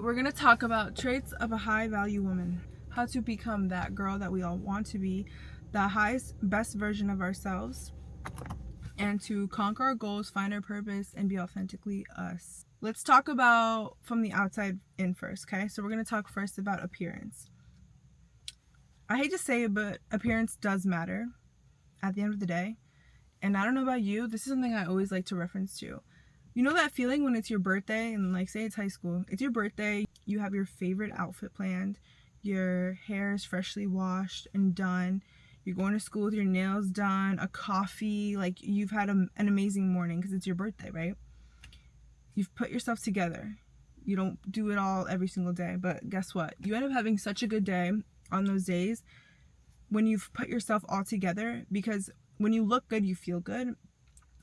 We're going to talk about traits of a high value woman, how to become that girl that we all want to be, the highest, best version of ourselves, and to conquer our goals, find our purpose, and be authentically us. Let's talk about from the outside in first, okay? So we're going to talk first about appearance. I hate to say it, but appearance does matter at the end of the day. And I don't know about you, this is something I always like to reference to. You know that feeling when it's your birthday and like say it's high school, it's your birthday, you have your favorite outfit planned, your hair is freshly washed and done, you're going to school with your nails done, a coffee, like you've had an amazing morning because it's your birthday, right? You've put yourself together. You don't do it all every single day, but guess what? You end up having such a good day on those days when you've put yourself all together, because when you look good, you feel good.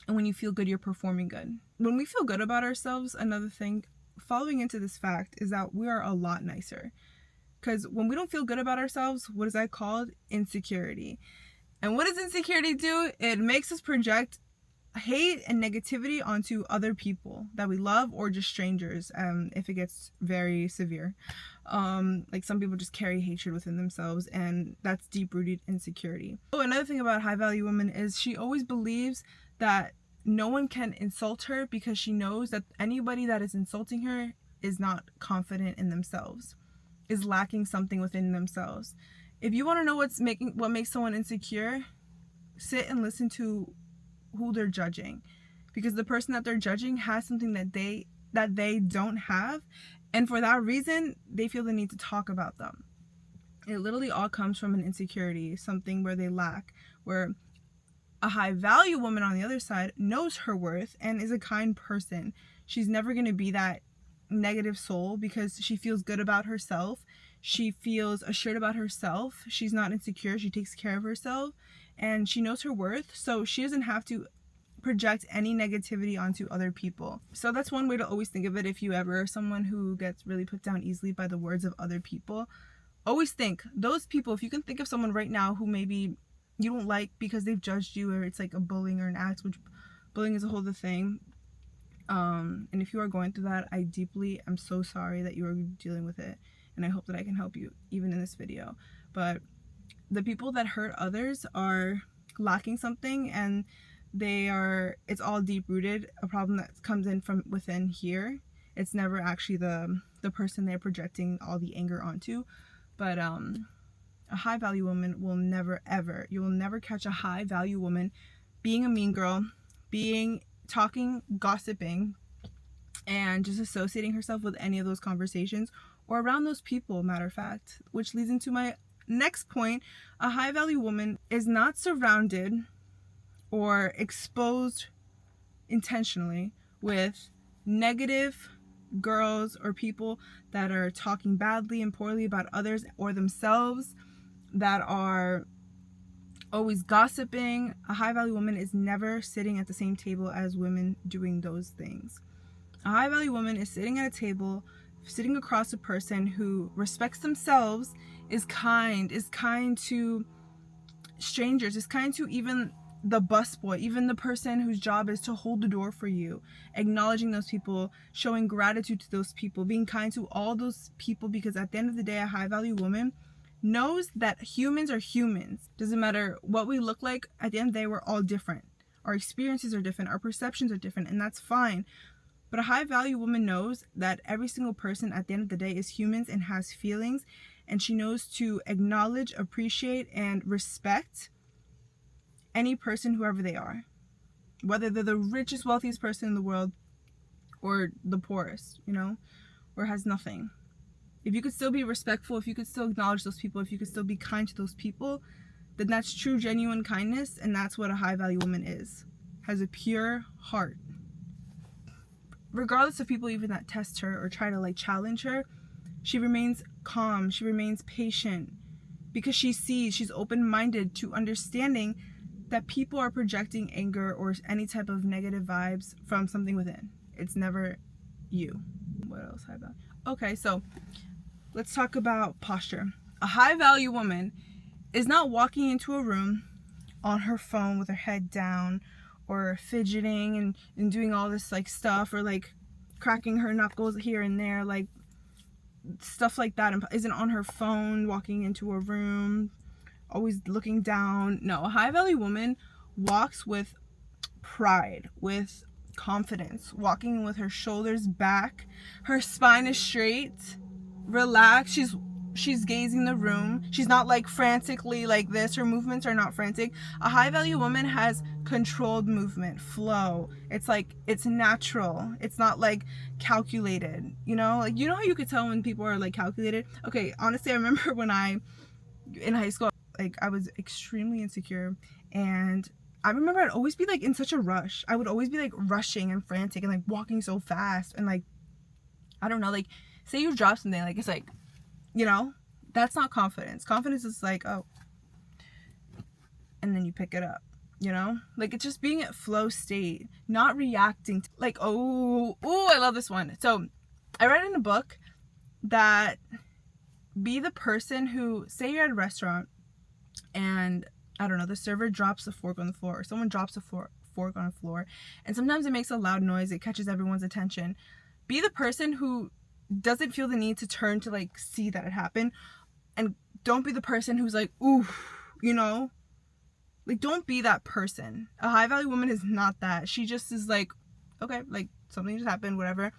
And when you feel good, you're performing good. When we feel good about ourselves, another thing following into this fact is that we are a lot nicer. Because when we don't feel good about ourselves, what is that called? Insecurity. And what does insecurity do? It makes us project hate and negativity onto other people that we love, or just strangers, if it gets very severe. Like some people just carry hatred within themselves, and that's deep-rooted insecurity. Oh, another thing about high value women is she always believes that no one can insult her, because she knows that anybody that is insulting her is not confident in themselves, is lacking something within themselves. If you want to know what makes someone insecure, sit and listen to who they're judging, because the person that they're judging has something that they don't have, and for that reason they feel the need to talk about them. It literally all comes from an insecurity, something where they lack, where a high value woman on the other side knows her worth and is a kind person. She's never going to be that negative soul, because she feels good about herself. She feels assured about herself. She's not insecure. She takes care of herself and she knows her worth. So she doesn't have to project any negativity onto other people. So that's one way to always think of it. If you ever are someone who gets really put down easily by the words of other people, always think those people, if you can think of someone right now who maybe you don't like because they've judged you, or it's like a bullying or an act, which bullying is a whole other thing. And if you are going through that, I deeply am so sorry that you are dealing with it, and I hope that I can help you even in this video. But the people that hurt others are lacking something, and it's all deep rooted, a problem that comes in from within here. It's never actually the person they're projecting all the anger onto. But a high value woman will never ever, you will never catch a high value woman being a mean girl, talking, gossiping, and just associating herself with any of those conversations or around those people, matter of fact. Which leads into my next point. A high value woman is not surrounded or exposed intentionally with negative girls or people that are talking badly and poorly about others or themselves, that are always gossiping. A high value woman is never sitting at the same table as women doing those things. A high value woman is sitting at a table, sitting across a person who respects themselves, is kind to strangers, is kind to even the busboy, even the person whose job is to hold the door for you, acknowledging those people, showing gratitude to those people, being kind to all those people, because at the end of the day, a high value woman knows that humans are humans. Doesn't matter what we look like, at the end of the day, we're all different. Our experiences are different, our perceptions are different, and that's fine. But a high value woman knows that every single person at the end of the day is humans and has feelings, and she knows to acknowledge, appreciate, and respect any person, whoever they are. Whether they're the richest, wealthiest person in the world or the poorest, or has nothing. If you could still be respectful, if you could still acknowledge those people, if you could still be kind to those people, then that's true, genuine kindness, and that's what a high value woman is. Has a pure heart. Regardless of people even that test her or try to challenge her, she remains calm, she remains patient, because she's open-minded to understanding that people are projecting anger or any type of negative vibes from something within. It's never you. What else high value? Okay, so let's talk about posture. A high value woman is not walking into a room on her phone with her head down, or fidgeting and doing all this stuff, or cracking her knuckles here and there. stuff like that, and isn't on her phone walking into a room, always looking down. No, a high value woman walks with pride, with confidence, walking with her shoulders back, her spine is straight, relaxed. She's gazing the room. She's not like frantically like this. Her movements are not frantic. A high value woman has controlled movement, flow. It's like, it's natural. It's not like calculated, you know? Like, you know how you could tell when people are like calculated? Okay, honestly, I remember when in high school, like, I was extremely insecure, and I remember I'd always be like in such a rush. I would always be like rushing and frantic and like walking so fast, and like, I don't know, like, say you drop something, like, it's like, you know, that's not confidence. Confidence is like, oh, and then you pick it up, you know? Like, it's just being at flow state, not reacting to, like, oh, I love this one. So I read in a book that be the person who, say you're at a restaurant and, I don't know, the server drops a fork on the floor, or someone drops a fork on the floor, and sometimes it makes a loud noise, it catches everyone's attention. Be the person who doesn't feel the need to turn to like see that it happened, and don't be the person who's like, ooh, you know, like, don't be that person. A high value woman is not that. She just is like, okay, like, something just happened, whatever,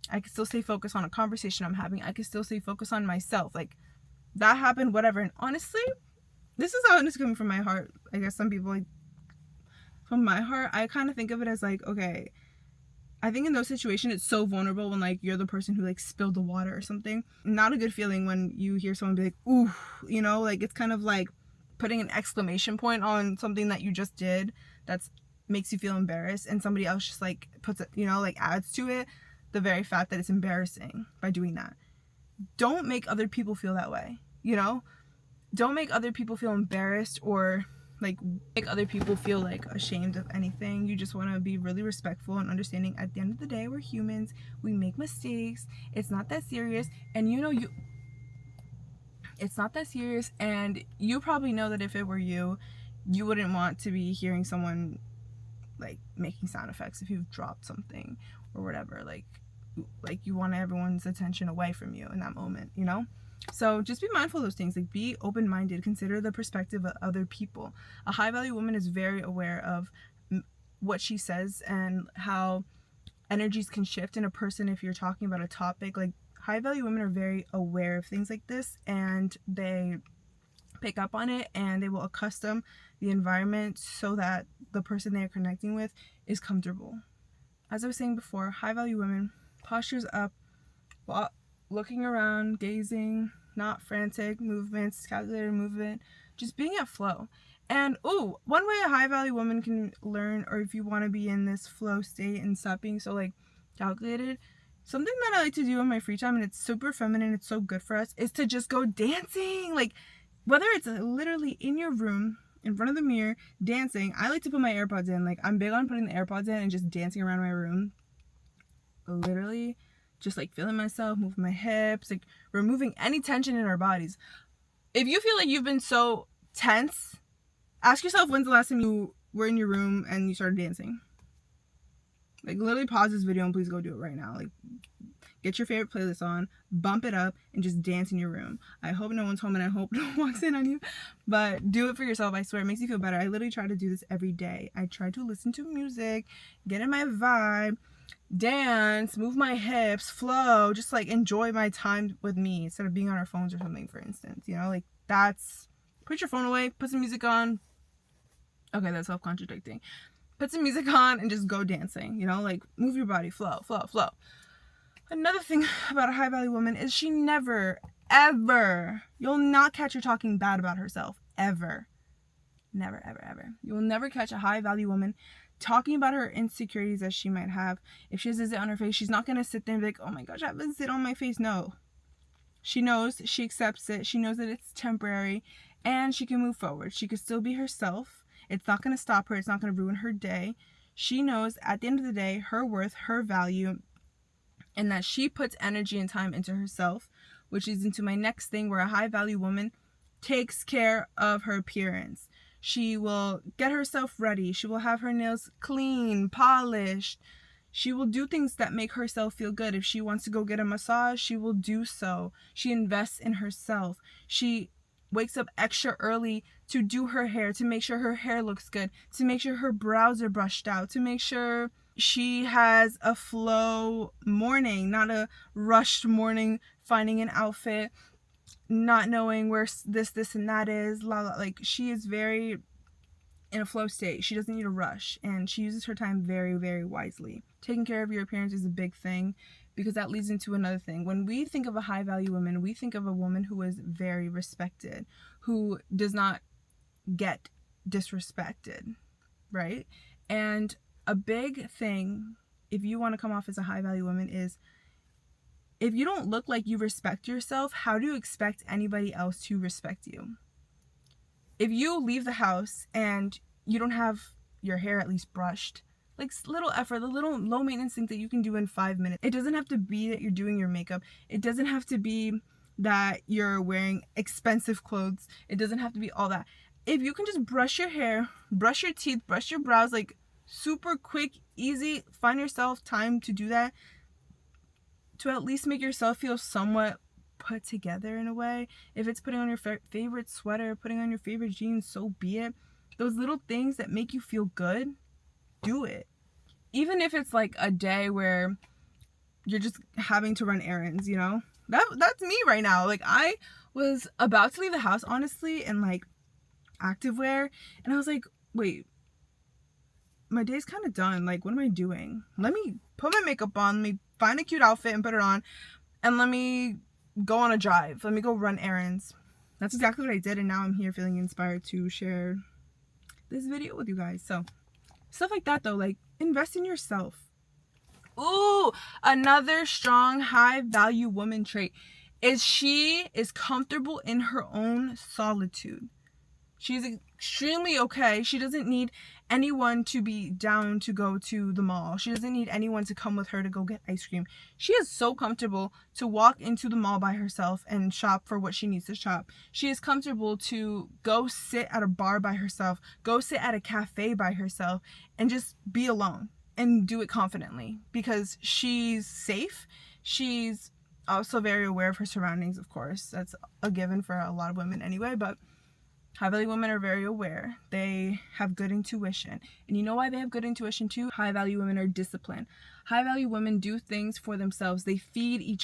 I can still stay focused on a conversation I'm having. I can still stay focused on myself. Like, that happened, whatever. And honestly, this is how it's coming from my heart. I guess some people, like, from my heart, I kind of think of it as like, okay, I think in those situations, it's so vulnerable when, like, you're the person who, like, spilled the water or something. Not a good feeling when you hear someone be like, ooh, you know, like, it's kind of like putting an exclamation point on something that you just did that's makes you feel embarrassed, and somebody else just, like, puts it, you know, like, adds to it the very fact that it's embarrassing by doing that. Don't make other people feel that way, you know? Don't make other people feel embarrassed or like make other people feel like ashamed of anything. You just want to be really respectful and understanding. At the end of the day, we're humans, we make mistakes, it's not that serious, and it's not that serious, and you probably know that if it were you wouldn't want to be hearing someone like making sound effects if you've dropped something or whatever. Like you want everyone's attention away from you in that moment, you know? So just be mindful of those things. Like, be open-minded, consider the perspective of other people. A high value woman is very aware of what she says and how energies can shift in a person if you're talking about a topic. Like, high value women are very aware of things like this, and they pick up on it, and they will accustom the environment so that the person they are connecting with is comfortable. As I was saying before, high value women, postures up, looking around, gazing, not frantic movements, calculated movement, just being at flow. And one way a high value woman can learn, or if you want to be in this flow state and stop being so like calculated, something that I like to do in my free time, and it's super feminine, it's so good for us, is to just go dancing. Like, whether it's literally in your room in front of the mirror dancing, I like to put my AirPods in. Like, I'm big on putting the AirPods in and just dancing around my room, literally just like feeling myself, moving my hips, like removing any tension in our bodies. If you feel like you've been so tense, ask yourself, when's the last time you were in your room and you started dancing? Like, literally pause this video and please go do it right now. Like, get your favorite playlist on, bump it up, and just dance in your room. I hope no one's home, and I hope no one walks in on you, but do it for yourself. I swear, it makes you feel better. I literally try to do this every day. I try to listen to music, get in my vibe, dance, move my hips, flow, just like enjoy my time with me instead of being on our phones or something, for instance, you know? Like, that's, put your phone away, put some music on. Okay, that's self-contradicting. Put some music on and just go dancing, you know? Like, move your body, flow, flow, flow. Another thing about a high value woman is she never, ever, you'll not catch her talking bad about herself, ever. Never, ever, ever. You will never catch a high value woman talking about her insecurities that she might have. If she has a zit on her face, she's not going to sit there and be like, oh my gosh, I have a zit on my face. No. She knows, she accepts it, she knows that it's temporary, and she can move forward. She can still be herself. It's not going to stop her. It's not going to ruin her day. She knows at the end of the day, her worth, her value, and that she puts energy and time into herself, which is into my next thing, where a high value woman takes care of her appearance. She will get herself ready. She will have her nails clean, polished. She will do things that make herself feel good. If she wants to go get a massage, she will do so. She invests in herself. She wakes up extra early to do her hair, to make sure her hair looks good, to make sure her brows are brushed out, to make sure she has a flow morning, not a rushed morning, finding an outfit, not knowing where this and that is, like she is very in a flow state. She doesn't need to rush, and she uses her time very, very wisely. Taking care of your appearance is a big thing, because that leads into another thing. When we think of a high value woman, we think of a woman who is very respected, who does not get disrespected, right? And a big thing, if you want to come off as a high value woman, is if you don't look like you respect yourself, how do you expect anybody else to respect you? If you leave the house and you don't have your hair at least brushed, like little effort, the little low maintenance thing that you can do in 5 minutes. It doesn't have to be that you're doing your makeup. It doesn't have to be that you're wearing expensive clothes. It doesn't have to be all that. If you can just brush your hair, brush your teeth, brush your brows, like super quick, easy, find yourself time to do that, to at least make yourself feel somewhat put together in a way. If it's putting on your favorite sweater, putting on your favorite jeans, so be it. Those little things that make you feel good, do it. Even if it's like a day where you're just having to run errands, you know? That's me right now. Like, I was about to leave the house, honestly, in like activewear, and I was like, wait, my day's kind of done. Like, what am I doing? Let me put my makeup on, let me find a cute outfit and put it on, and let me go on a drive. Let me go run errands. That's exactly what I did, and now I'm here feeling inspired to share this video with you guys. So, stuff like that though, like invest in yourself. Ooh, another strong, high value woman trait is she is comfortable in her own solitude. She's extremely okay. She doesn't need anyone to be down to go to the mall. She doesn't need anyone to come with her to go get ice cream. She is so comfortable to walk into the mall by herself and shop for what she needs to shop. She is comfortable to go sit at a bar by herself, go sit at a cafe by herself, and just be alone and do it confidently because she's safe. She's also very aware of her surroundings, of course. That's a given for a lot of women anyway, but high value women are very aware. They have good intuition. And you know why they have good intuition too? High value women are disciplined. High value women do things for themselves. They feed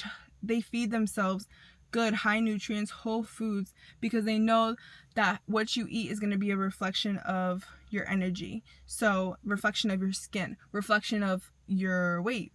themselves good, high nutrients, whole foods, because they know that what you eat is going to be a reflection of your energy. So, reflection of your skin, reflection of your weight,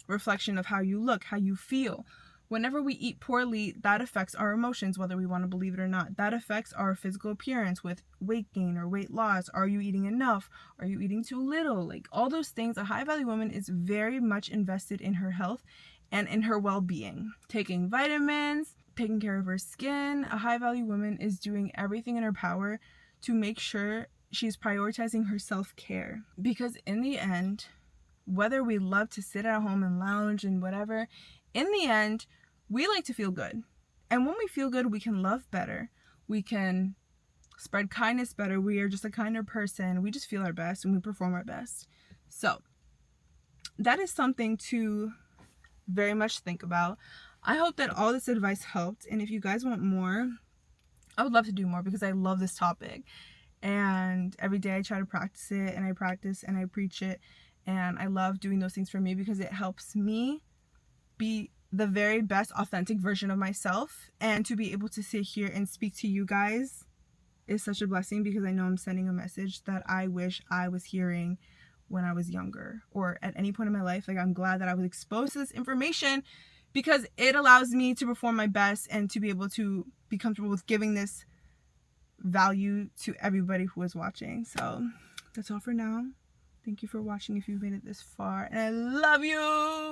reflection of how you look, how you feel. Whenever we eat poorly, that affects our emotions, whether we want to believe it or not. That affects our physical appearance with weight gain or weight loss. Are you eating enough? Are you eating too little? Like all those things, a high value woman is very much invested in her health and in her well-being. Taking vitamins, taking care of her skin. A high value woman is doing everything in her power to make sure she's prioritizing her self-care. Because in the end, whether we love to sit at home and lounge and whatever, in the end, we like to feel good. And when we feel good, we can love better. We can spread kindness better. We are just a kinder person. We just feel our best and we perform our best. So that is something to very much think about. I hope that all this advice helped. And if you guys want more, I would love to do more because I love this topic. And every day I try to practice it, and I practice and I preach it. And I love doing those things for me because it helps me be the very best authentic version of myself, and to be able to sit here and speak to you guys is such a blessing because I know I'm sending a message that I wish I was hearing when I was younger or at any point in my life. Like, I'm glad that I was exposed to this information because it allows me to perform my best and to be able to be comfortable with giving this value to everybody who is watching. So that's all for now. Thank you for watching if you've made it this far, and I love you.